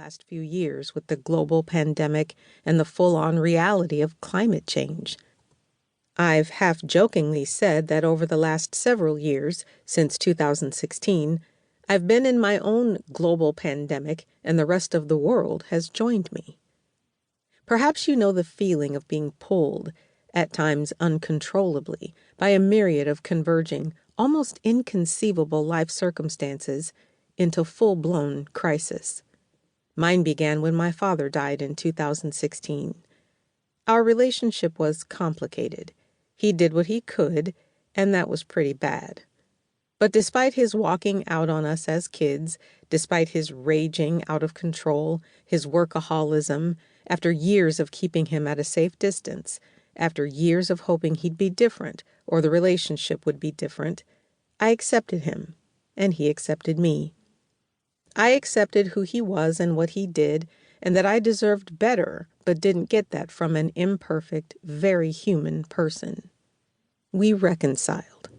last few years with the global pandemic and the full-on reality of climate change. I've half-jokingly said that over the last several years, since 2016, I've been in my own global pandemic and the rest of the world has joined me. Perhaps you know the feeling of being pulled, at times uncontrollably, by a myriad of converging, almost inconceivable life circumstances into full-blown crisis. Mine began when my father died in 2016. Our relationship was complicated. He did what he could, and that was pretty bad. But despite his walking out on us as kids, despite his raging out of control, his workaholism, after years of keeping him at a safe distance, after years of hoping he'd be different or the relationship would be different, I accepted him, and he accepted me. I accepted who he was and what he did, and that I deserved better, but didn't get that from an imperfect, very human person. We reconciled.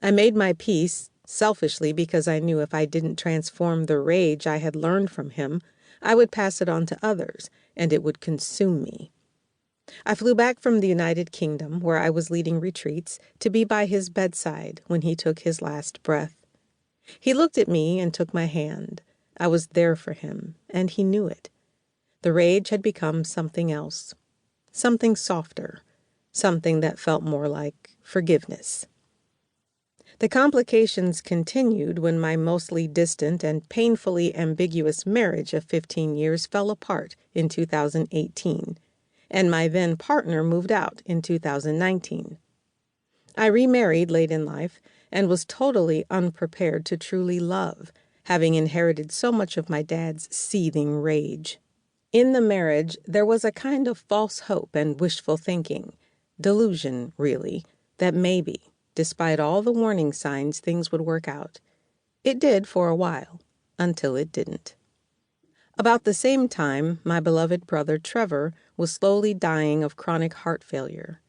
I made my peace, selfishly because I knew if I didn't transform the rage I had learned from him, I would pass it on to others, and it would consume me. I flew back from the United Kingdom, where I was leading retreats, to be by his bedside when he took his last breath. He looked at me and took my hand. I was there for him, and he knew it. The rage had become something else, something softer, something that felt more like forgiveness. The complications continued when my mostly distant and painfully ambiguous marriage of 15 years fell apart in 2018, and my then partner moved out in 2019. I remarried late in life and was totally unprepared to truly love, having inherited so much of my dad's seething rage. In the marriage, there was a kind of false hope and wishful thinking, delusion, really, that maybe, despite all the warning signs, things would work out. It did for a while, until it didn't. About the same time, my beloved brother Trevor was slowly dying of chronic heart failure.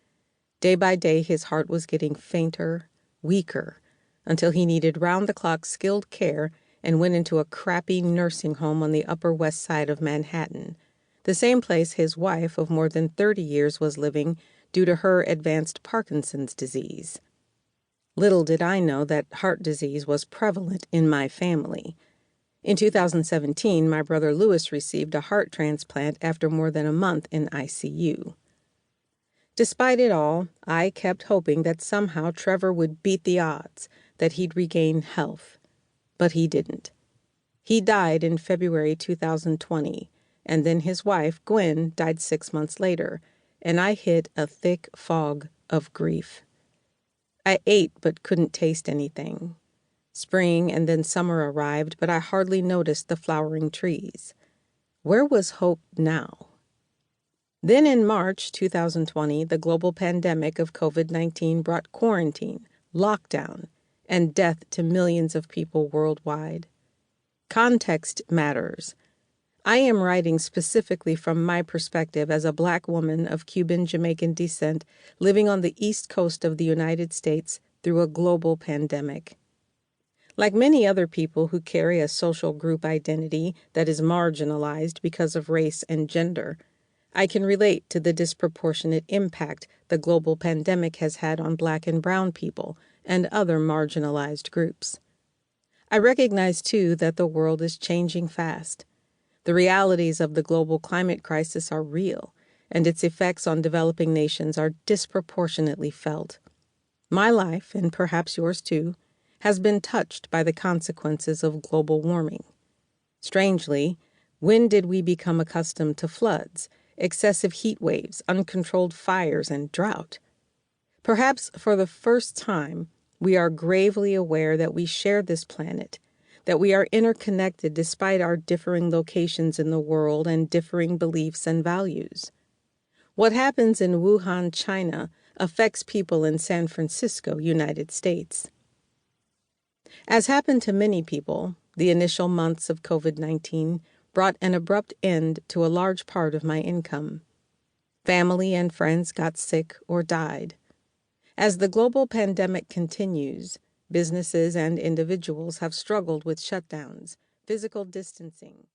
Day by day, his heart was getting fainter, weaker, until he needed round-the-clock skilled care and went into a crappy nursing home on the Upper West Side of Manhattan, the same place his wife of more than 30 years was living due to her advanced Parkinson's disease. Little did I know that heart disease was prevalent in my family. In 2017, my brother Louis received a heart transplant after more than a month in ICU. Despite it all, I kept hoping that somehow Trevor would beat the odds, that he'd regain health. But he didn't. He died in February 2020, and then his wife, Gwen, died 6 months later, and I hit a thick fog of grief. I ate but couldn't taste anything. Spring and then summer arrived, but I hardly noticed the flowering trees. Where was hope now? Then in March 2020, the global pandemic of COVID-19 brought quarantine, lockdown, and death to millions of people worldwide. Context matters. I am writing specifically from my perspective as a Black woman of Cuban-Jamaican descent living on the East Coast of the United States through a global pandemic. Like many other people who carry a social group identity that is marginalized because of race and gender, I can relate to the disproportionate impact the global pandemic has had on Black and brown people and other marginalized groups. I recognize, too, that the world is changing fast. The realities of the global climate crisis are real, and its effects on developing nations are disproportionately felt. My life, and perhaps yours too, has been touched by the consequences of global warming. Strangely, when did we become accustomed to floods, excessive heat waves, uncontrolled fires, and drought? Perhaps for the first time, we are gravely aware that we share this planet, that we are interconnected despite our differing locations in the world and differing beliefs and values. What happens in Wuhan, China, affects people in San Francisco, United States. As happened to many people, the initial months of COVID-19 brought an abrupt end to a large part of my income. Family and friends got sick or died. As the global pandemic continues, businesses and individuals have struggled with shutdowns, physical distancing,